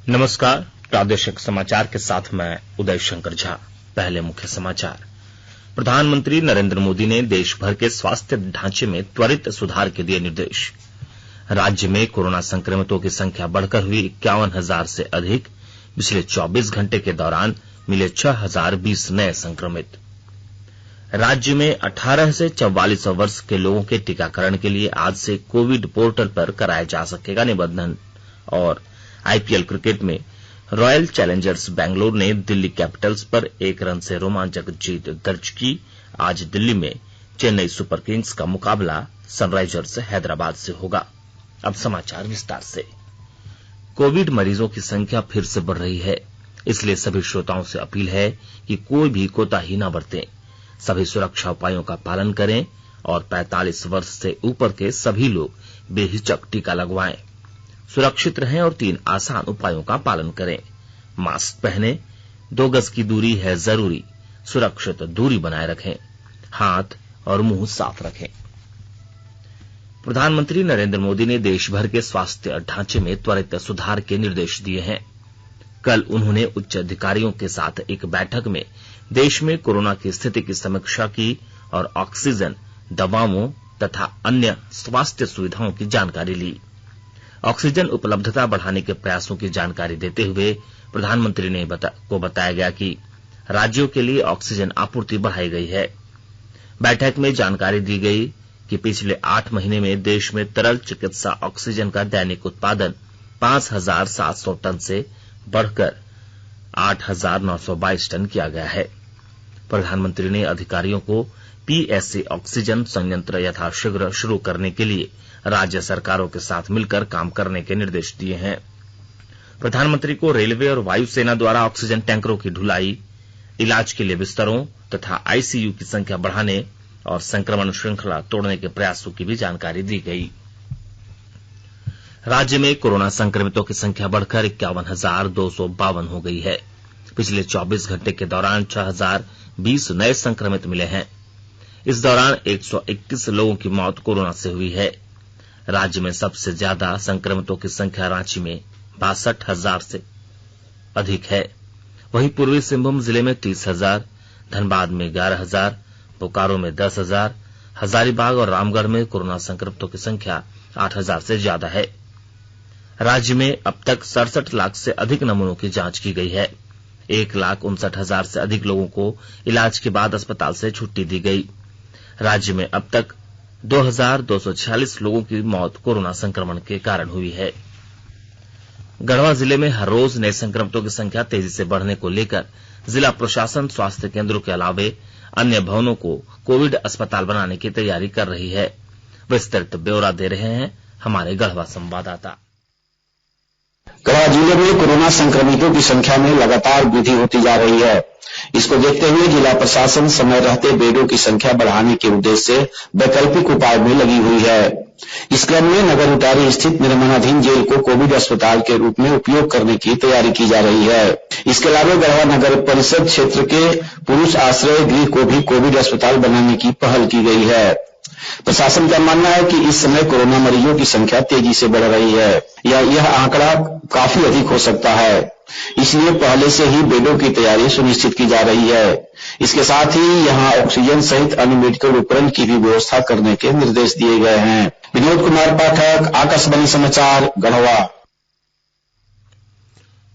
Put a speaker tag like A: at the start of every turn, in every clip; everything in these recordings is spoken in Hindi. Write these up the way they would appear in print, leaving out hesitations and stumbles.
A: नमस्कार। प्रादेशिक समाचार के साथ मैं उदय शंकर झा। पहले मुख्य समाचार। प्रधानमंत्री नरेंद्र मोदी ने देश भर के स्वास्थ्य ढांचे में त्वरित सुधार के दिए निर्देश। राज्य में कोरोना संक्रमितों की संख्या बढ़कर हुई 51,000 से अधिक। पिछले 24 घंटे के दौरान मिले 6,020 नए संक्रमित। राज्य में 18 से 44 वर्ष के लोगों के टीकाकरण के लिए आज से कोविड पोर्टल पर कराया जा सकेगा निबंधन। और आईपीएल क्रिकेट में रॉयल चैलेंजर्स बैंगलोर ने दिल्ली कैपिटल्स पर 1 रन से रोमांचक जीत दर्ज की। आज दिल्ली में चेन्नई सुपर किंग्स का मुकाबला सनराइजर्स हैदराबाद से होगा। अब समाचार विस्तार से। कोविड मरीजों की संख्या फिर से बढ़ रही है, इसलिए सभी श्रोताओं से अपील है कि कोई भी कोताही न बरतें। सभी सुरक्षा उपायों का पालन करें और 45 वर्ष से ऊपर के सभी लोग बेहिचक टीका लगवाएं। सुरक्षित रहें और 3 आसान उपायों का पालन करें। मास्क पहनें, 2 गज की दूरी है जरूरी, सुरक्षित दूरी बनाए रखें, हाथ और मुंह साफ रखें। प्रधानमंत्री नरेंद्र मोदी ने देश भर के स्वास्थ्य ढांचे में त्वरित सुधार के निर्देश दिए हैं। कल उन्होंने उच्च अधिकारियों के साथ एक बैठक में देश में कोरोना की स्थिति की समीक्षा की और ऑक्सीजन, दवाओं तथा अन्य स्वास्थ्य सुविधाओं की जानकारी ली। ऑक्सीजन उपलब्धता बढ़ाने के प्रयासों की जानकारी देते हुए प्रधानमंत्री ने बताया गया कि राज्यों के लिए ऑक्सीजन आपूर्ति बढ़ाई गई है। बैठक में जानकारी दी गई कि पिछले 8 महीने में देश में तरल चिकित्सा ऑक्सीजन का दैनिक उत्पादन 5,700 टन से बढ़कर 8,922 टन किया गया है। प्रधानमंत्री ने अधिकारियों को पीएसए ऑक्सीजन संयंत्र यथाशीघ्र शुरू करने के लिए राज्य सरकारों के साथ मिलकर काम करने के निर्देश दिए हैं। प्रधानमंत्री को रेलवे और वायुसेना द्वारा ऑक्सीजन टैंकरों की ढुलाई, इलाज के लिए बिस्तरों तथा आईसीयू की संख्या बढ़ाने और संक्रमण श्रृंखला तोड़ने के प्रयासों की भी जानकारी दी गई। राज्य में कोरोना संक्रमितों की संख्या बढ़कर 51,252 हो गई है। पिछले 24 घंटे के दौरान 6,020 नए संक्रमित मिले हैं। इस दौरान 121 लोगों की मौत कोरोना से हुई है। राज्य में सबसे ज्यादा संक्रमितों की संख्या रांची में 62,000 से अधिक है। वहीं पूर्वी सिंहभूम जिले में 30,000, धनबाद में 11,000, बोकारो में 10,000, हजारीबाग और रामगढ़ में कोरोना संक्रमितों की संख्या 8,000 से ज्यादा है। राज्य में अब तक 67 लाख से अधिक नमूनों की जांच की गई है। 1,59,000 से अधिक लोगों को इलाज के बाद अस्पताल से छुट्टी दी गई। राज्य में अब तक 2,246 लोगों की मौत कोरोना संक्रमण के कारण हुई है। गढ़वा जिले में हर रोज नए संक्रमितों की संख्या तेजी से बढ़ने को लेकर जिला प्रशासन स्वास्थ्य केंद्रों के अलावे अन्य भवनों को कोविड अस्पताल बनाने की तैयारी कर रही है। विस्तृत ब्यौरा दे रहे हैं हमारे गढ़वा संवाददाता।
B: गढ़वा जिले में कोरोना संक्रमितों की संख्या में लगातार वृद्धि होती जा रही है। इसको देखते हुए जिला प्रशासन समय रहते बेडों की संख्या बढ़ाने के उद्देश्य से वैकल्पिक उपाय में लगी हुई है। इस क्रम में नगर उतारी स्थित निर्माणाधीन जेल को कोविड अस्पताल के रूप में उपयोग करने की तैयारी की जा रही है। इसके अलावा गढ़वा नगर परिषद क्षेत्र के पुरुष आश्रय गृह को भी कोविड अस्पताल बनाने की पहल की गई है। प्रशासन का मानना है कि इस समय कोरोना मरीजों की संख्या तेजी से बढ़ रही है या यह आंकड़ा काफी अधिक हो सकता है, इसलिए पहले से ही बेडों की तैयारी सुनिश्चित की जा रही है। इसके साथ ही यहां ऑक्सीजन सहित अन्य मेडिकल उपकरण की भी व्यवस्था करने के निर्देश दिए गए हैं। विनोद कुमार पाठक, आकाशवाणी समाचार, गढ़वा।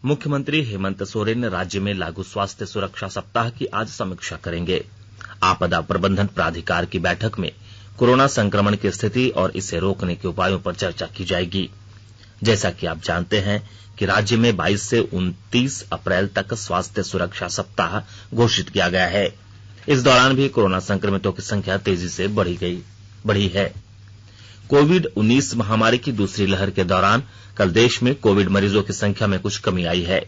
A: मुख्यमंत्री हेमंत सोरेन राज्य में लागू स्वास्थ्य सुरक्षा सप्ताह की आज समीक्षा करेंगे। आपदा प्रबंधन प्राधिकार की बैठक में कोरोना संक्रमण की स्थिति और इसे रोकने के उपायों पर चर्चा की जाएगी। जैसा कि आप जानते हैं कि राज्य में 22 से 29 अप्रैल तक स्वास्थ्य सुरक्षा सप्ताह घोषित किया गया है। इस दौरान भी कोरोना संक्रमितों की संख्या तेजी से बढ़ी है। कोविड-19 महामारी की दूसरी लहर के दौरान कल देश में कोविड मरीजों की संख्या में कुछ कमी आई है।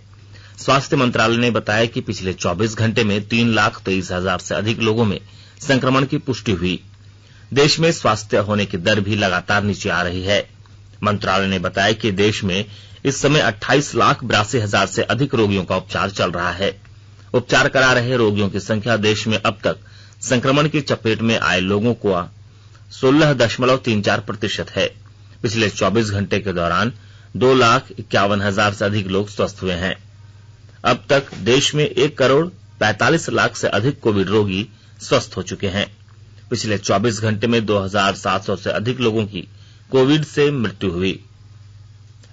A: स्वास्थ्य मंत्रालय ने बताया कि पिछले 24 घंटे में 3,23,000 से अधिक लोगों में संक्रमण की पुष्टि हुई। देश में स्वास्थ्य होने की दर भी लगातार नीचे आ रही है। मंत्रालय ने बताया कि देश में इस समय 28,82,000 से अधिक रोगियों का उपचार चल रहा है। उपचार करा रहे रोगियों की संख्या देश में अब तक संक्रमण की चपेट में आए लोगों को 16.34% है। पिछले 24 घंटे के दौरान 2,51,000 से अधिक लोग स्वस्थ हुए हैं। अब तक देश में 1,45,00,000 से अधिक कोविड रोगी स्वस्थ हो चुके हैं। पिछले 24 घंटे में 2,700 से अधिक लोगों की कोविड से मृत्यु हुई।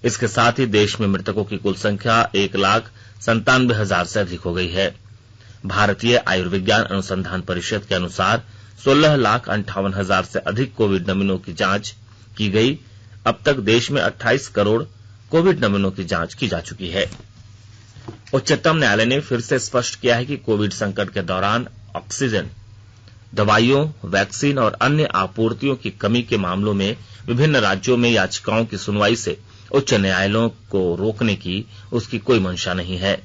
A: इसके साथ ही देश में मृतकों की कुल संख्या 1,97,000 से अधिक हो गई है। भारतीय आयुर्विज्ञान अनुसंधान परिषद के अनुसार 16,58,000 से अधिक कोविड नमूनों की जांच की गई। अब तक देश में 28 करोड़ कोविड नमूनों की जांच की जा चुकी है। उच्चतम न्यायालय ने फिर से स्पष्ट किया है कि कोविड संकट के दौरान ऑक्सीजन, दवाइयों, वैक्सीन और अन्य आपूर्तियों की कमी के मामलों में विभिन्न राज्यों में याचिकाओं की सुनवाई से उच्च न्यायालयों को रोकने की उसकी कोई मंशा नहीं है।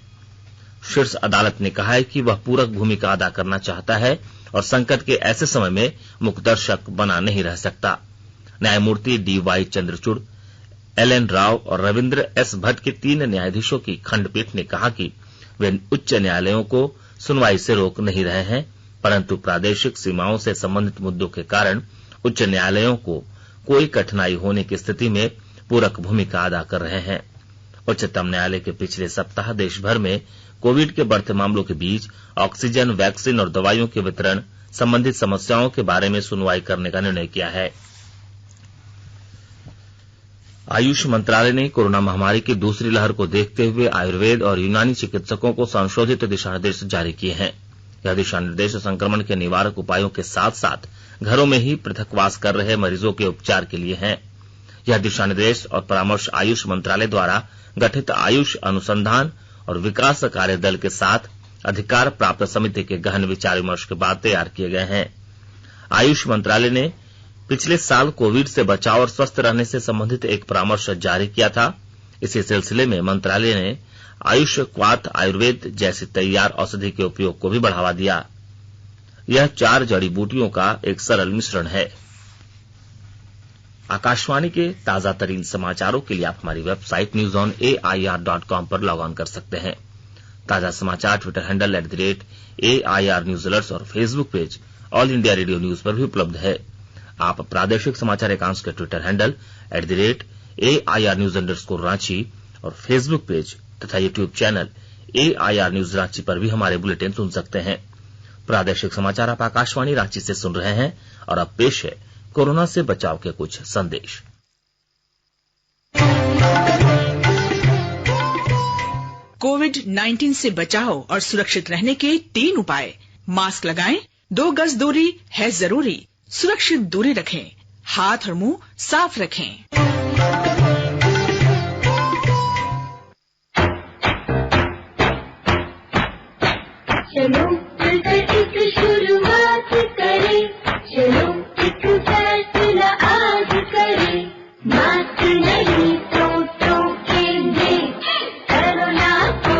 A: शीर्ष अदालत ने कहा है कि वह पूरक भूमिका अदा करना चाहता है और संकट के ऐसे समय में मुकदर्शक बना नहीं रह सकता। न्यायमूर्ति DY चंद्रचूड़, LN राव और रविंद्र S भट्ट के 3 न्यायाधीशों की खंडपीठ ने कहा कि वे उच्च न्यायालयों को सुनवाई से रोक नहीं रहे हैं, परंतु प्रादेशिक सीमाओं से संबंधित मुद्दों के कारण उच्च न्यायालयों को कोई कठिनाई होने की स्थिति में पूरक भूमिका अदा कर रहे हैं। उच्चतम न्यायालय के पिछले सप्ताह देश भर में कोविड के बढ़ते मामलों के बीच ऑक्सीजन, वैक्सीन और दवाइयों के वितरण संबंधित समस्याओं के बारे में सुनवाई करने का निर्णय किया है। आयुष मंत्रालय ने कोरोना महामारी की दूसरी लहर को देखते हुए आयुर्वेद और यूनानी चिकित्सकों को संशोधित दिशा निर्देश जारी किए हैं। यह दिशा निर्देश संक्रमण के निवारक उपायों के साथ साथ घरों में ही पृथकवास कर रहे मरीजों के उपचार के लिए हैं। यह दिशा निर्देश और परामर्श आयुष मंत्रालय द्वारा गठित आयुष अनुसंधान और विकास कार्य दल के साथ अधिकार प्राप्त समिति के गहन विचार विमर्श के बाद तैयार किए गए हैं। आयुष मंत्रालय ने पिछले साल कोविड से बचाव और स्वस्थ रहने से संबंधित एक परामर्श जारी किया था। इसी सिलसिले में मंत्रालय ने आयुष क्वाथ आयुर्वेद जैसी तैयार औषधि के उपयोग को भी बढ़ावा दिया। यह 4 जड़ी बूटियों का एक सरल मिश्रण है। आकाशवाणी के ताजा तरीन समाचारों के लिए आप हमारी वेबसाइट newsonair.com पर लॉग ऑन कर सकते हैं। ताजा समाचार Twitter handle @AIR news alerts और Facebook page All India Radio news पर भी उपलब्ध है। आप प्रादेशिक समाचार एकांश के Twitter handle @AIR news _Ranchi और फेसबुक पेज तथा YouTube channel AIR news Ranchi पर भी हमारे बुलेटिन सुन सकते हैं। प्रादेशिक समाचार आप आकाशवाणी रांची से सुन रहे हैं और अब पेश है कोरोना से बचाव के कुछ संदेश।
C: कोविड-19 से बचाव और सुरक्षित रहने के 3 उपाय। मास्क लगाएं, 2 गज दूरी है जरूरी, सुरक्षित दूरी रखें, हाथ और मुंह साफ रखें।
D: चलो मिलकर एक शुरुआत करें, चलो एक फैसला आज करें, मास्क नहीं तो टोकेंगे, कोरोना को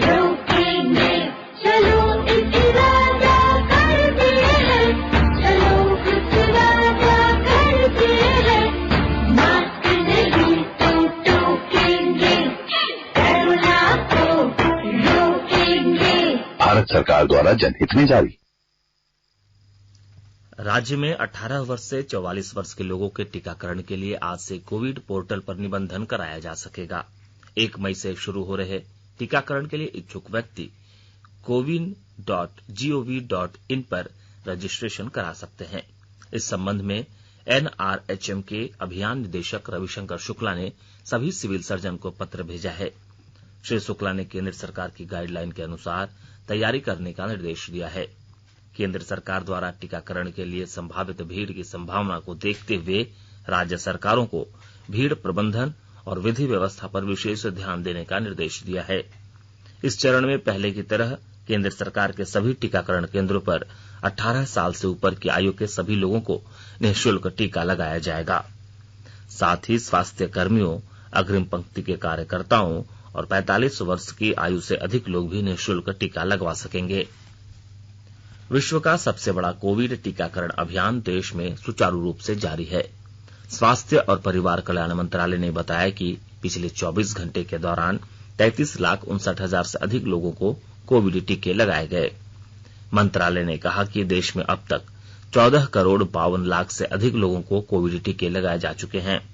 D: रोकेंगे, चलो एक इरादा करते हैं, चलो कुछ वादा करते हैं, मास्क नहीं तो टोकेंगे, कोरोना को रोकेंगे।
E: भारत सरकार द्वारा जनहित में जारी।
A: राज्य में 18 वर्ष से 44 वर्ष के लोगों के टीकाकरण के लिए आज से कोविड पोर्टल पर निबंधन कराया जा सकेगा। 1 मई से शुरू हो रहे टीकाकरण के लिए इच्छुक व्यक्ति cowin.gov.in पर रजिस्ट्रेशन करा सकते हैं। इस संबंध में NRHM के अभियान निदेशक रविशंकर शुक्ला ने सभी सिविल सर्जन को पत्र भेजा है। श्री शुक्ला ने केंद्र सरकार की गाइडलाइन के अनुसार तैयारी करने का निर्देश दिया है। केंद्र सरकार द्वारा टीकाकरण के लिए संभावित भीड़ की संभावना को देखते हुए राज्य सरकारों को भीड़ प्रबंधन और विधि व्यवस्था पर विशेष ध्यान देने का निर्देश दिया है। इस चरण में पहले की तरह केंद्र सरकार के सभी टीकाकरण केंद्रों पर 18 साल से ऊपर की आयु के सभी लोगों को निःशुल्क टीका लगाया जाएगा। साथ ही स्वास्थ्य कर्मियों, अग्रिम पंक्ति के कार्यकर्ताओं और 45 वर्ष की आयु से अधिक लोग भी निःशुल्क टीका लगवा सकेंगे। विश्व का सबसे बड़ा कोविड टीकाकरण अभियान देश में सुचारू रूप से जारी है। स्वास्थ्य और परिवार कल्याण मंत्रालय ने बताया कि पिछले 24 घंटे के दौरान 33,59,000 से अधिक लोगों को कोविड टीके लगाए गए। मंत्रालय ने कहा कि देश में अब तक 14 करोड़ 52 लाख से अधिक लोगों को कोविड टीके लगाए जा चुके हैं।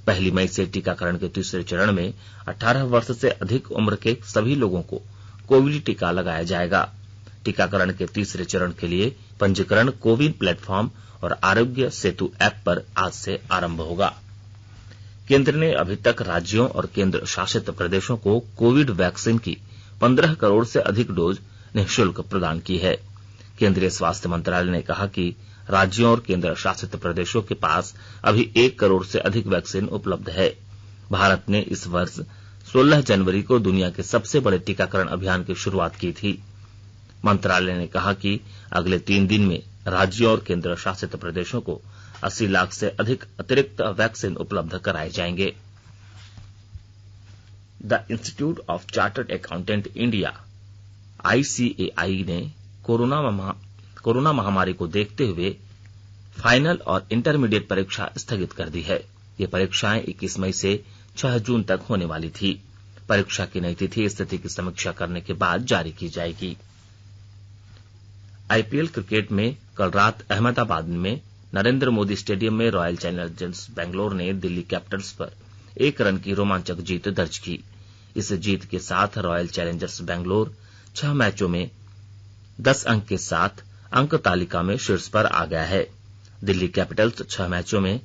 A: पहली मई से टीकाकरण के तीसरे चरण में 18 वर्ष से अधिक उम्र के सभी लोगों को कोविड टीका लगाया जाएगा। टीकाकरण के तीसरे चरण के लिए पंजीकरण कोविन प्लेटफॉर्म और आरोग्य सेतु ऐप पर आज से आरंभ होगा। केंद्र ने अभी तक राज्यों और केंद्र शासित प्रदेशों को कोविड वैक्सीन की 15 करोड़ से अधिक डोज निःशुल्क प्रदान की है। केंद्रीय स्वास्थ्य मंत्रालय ने कहा कि राज्यों और केंद्र शासित प्रदेशों के पास अभी 1 करोड़ से अधिक वैक्सीन उपलब्ध है। भारत ने इस वर्ष 16 जनवरी को दुनिया के सबसे बड़े टीकाकरण अभियान की शुरुआत की थी। मंत्रालय ने कहा कि अगले 3 दिन में राज्यों और केंद्र शासित प्रदेशों को 80 लाख से अधिक अतिरिक्त वैक्सीन उपलब्ध कराए जाएंगे। The institute of chartered accountant India ICAI ने कोरोना महामारी को देखते हुए फाइनल और इंटरमीडिएट परीक्षा स्थगित कर दी है। ये परीक्षाएं 21 मई से 6 जून तक होने वाली थी। परीक्षा की नई तिथि स्थिति की समीक्षा करने के बाद जारी की जाएगी। IPL क्रिकेट में कल रात अहमदाबाद में नरेंद्र मोदी स्टेडियम में रॉयल चैलेंजर्स बेंगलोर ने दिल्ली कैपिटल्स पर 1 रन की रोमांचक जीत दर्ज की। इस जीत के साथ रॉयल चैलेंजर्स बेंगलोर 6 मैचों में 10 अंक के साथ अंक तालिका में शीर्ष पर आ गया है। दिल्ली कैपिटल्स 6 मैचों में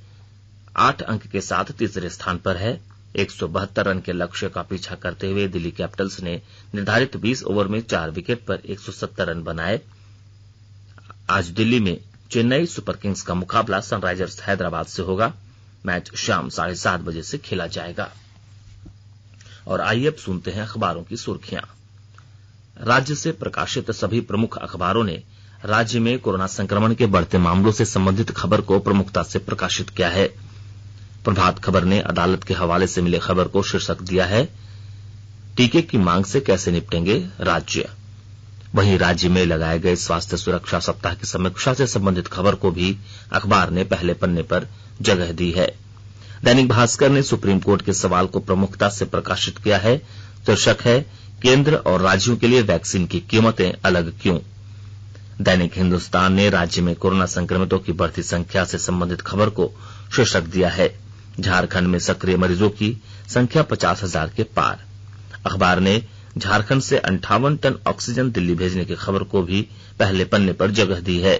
A: 8 अंक के साथ तीसरे स्थान पर है। 172 रन के लक्ष्य का पीछा करते हुए दिल्ली कैपिटल्स ने निर्धारित 20 ओवर में 4 विकेट पर 170 रन बनाए। आज दिल्ली में चेन्नई सुपर किंग्स का मुकाबला सनराइजर्स हैदराबाद से होगा। मैच शाम 7:30 बजे से खेला जाएगा। और आइए अब सुनते हैं अखबारों की सुर्खियां। राज्य से प्रकाशित सभी प्रमुख अखबारों ने राज्य में कोरोना संक्रमण के बढ़ते मामलों से संबंधित खबर को प्रमुखता से प्रकाशित किया है। प्रभात खबर ने अदालत के हवाले से मिले खबर को शीर्षक दिया है, टीके की मांग से कैसे निपटेंगे राज्य। वहीं राज्य में लगाए गए स्वास्थ्य सुरक्षा सप्ताह की समीक्षा से संबंधित खबर को भी अखबार ने पहले पन्ने पर जगह दी है। दैनिक भास्कर ने सुप्रीम कोर्ट के सवाल को प्रमुखता से प्रकाशित किया है। शीर्षक है, केंद्र और राज्यों के लिए वैक्सीन की कीमतें अलग क्यों। दैनिक हिंदुस्तान ने राज्य में कोरोना संक्रमितों की बढ़ती संख्या से संबंधित खबर को शीर्षक दिया है, झारखंड में सक्रिय मरीजों की संख्या 50,000 के पार। अखबार ने झारखंड से 58 टन ऑक्सीजन दिल्ली भेजने की खबर को भी पहले पन्ने पर जगह दी है।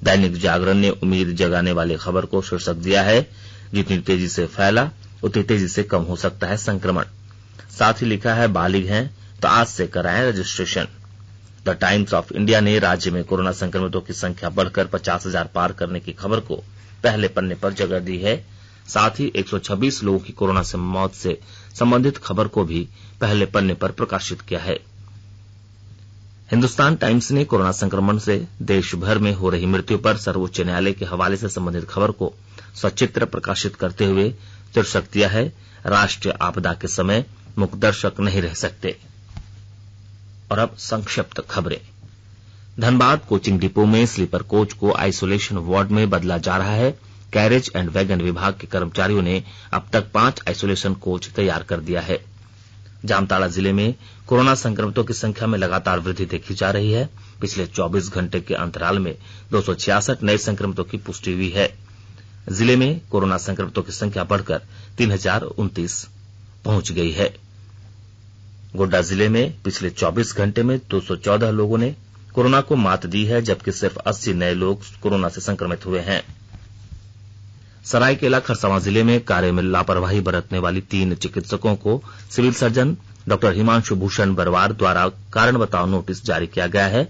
A: दैनिक जागरण ने उम्मीद जगाने वाली खबर को शीर्षक दिया है, जितनी तेजी से फैला उतनी तेजी से कम हो सकता है संक्रमण। साथ ही लिखा है, बालिग हैं तो आज से कराएं registration. The times of India ने राज्य में कोरोना संक्रमितों की संख्या बढ़कर 50,000 पार करने की खबर को पहले पन्ने पर जगह दी है। साथ ही 126 लोगों की कोरोना से मौत से संबंधित खबर को भी पहले पन्ने पर प्रकाशित किया है। हिंदुस्तान टाइम्स ने कोरोना संक्रमण से देश भर में हो रही मृत्यु पर सर्वोच्च न्यायालय के हवाले से संबंधित खबर को सचित्र प्रकाशित करते हुए शीर्षक दिया है, राष्ट्रीय आपदा के समय मुखदर्शक नहीं रह सकते। और अब संक्षिप्त खबरें। धनबाद कोचिंग डिपो में स्लीपर कोच को आइसोलेशन वार्ड में बदला जा रहा है। कैरेज एंड वैगन विभाग के कर्मचारियों ने अब तक 5 आइसोलेशन कोच तैयार कर दिया है। जामताड़ा जिले में कोरोना संक्रमितों की संख्या में लगातार वृद्धि देखी जा रही है। पिछले 24 घंटे के अंतराल में 266 नए संक्रमितों की पुष्टि हुई है। जिले में कोरोना संक्रमितों की संख्या बढ़कर 3029 पहुंच गई है। गोड्डा जिले में पिछले 24 घंटे में 214 लोगों ने कोरोना को मात दी है, जबकि सिर्फ 80 नए लोग कोरोना से संक्रमित हुए हैं। सरायकेला खरसावां जिले में कार्य में लापरवाही बरतने वाली 3 चिकित्सकों को civil surgeon doctor Himanshu Bhushan Barwar द्वारा कारण बताओ नोटिस जारी किया गया है,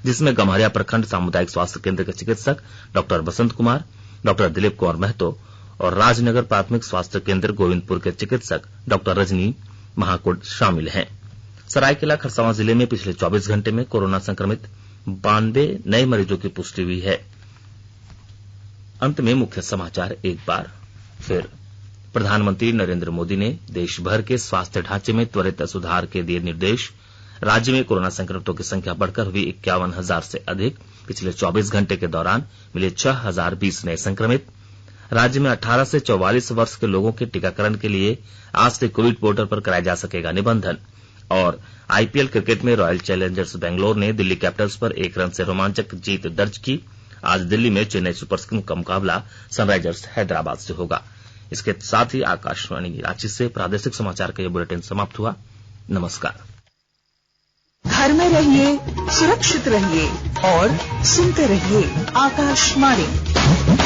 A: जिसमें गम्हरिया प्रखंड सामुदायिक स्वास्थ्य केंद्र के चिकित्सक डॉक्टर बसंत कुमार, डॉक्टर दिलीप कुमार महतो और राजनगर प्राथमिक स्वास्थ्य केंद्र गोविंदपुर के चिकित्सक डॉक्टर रजनी महाकुड शामिल हैं। सरायकेला खरसावां जिले में पिछले 24 घंटे में कोरोना संक्रमित 92 नए मरीजों की पुष्टि हुई है। अंत में मुख्य समाचार एक बार फिर। प्रधानमंत्री नरेंद्र मोदी ने देश भर के स्वास्थ्य ढांचे में त्वरित सुधार के दिए निर्देश। राज्य में कोरोना संक्रमितों की संख्या बढ़कर हुई 51,000 से अधिक। पिछले 24 घंटे के दौरान मिले 6,020 नए संक्रमित। राज्य में 18 से 44 वर्ष के लोगों के टीकाकरण के लिए आज से कोविड पोर्टल पर कराया जा सकेगा निबंधन। और IPL क्रिकेट में रॉयल चैलेंजर्स बेंगलोर ने दिल्ली कैपिटल्स पर 1 रन से रोमांचक जीत दर्ज की। आज दिल्ली में चेन्नई सुपर किंग्स का मुकाबला सनराइजर्स हैदराबाद से होगा। इसके साथ ही आकाशवाणी रांची से प्रादेशिक समाचार का ये बुलेटिन समाप्त हुआ। नमस्कार।
C: घर में रहिए, सुरक्षित रहिए और सुनते रहिए आकाशवाणी।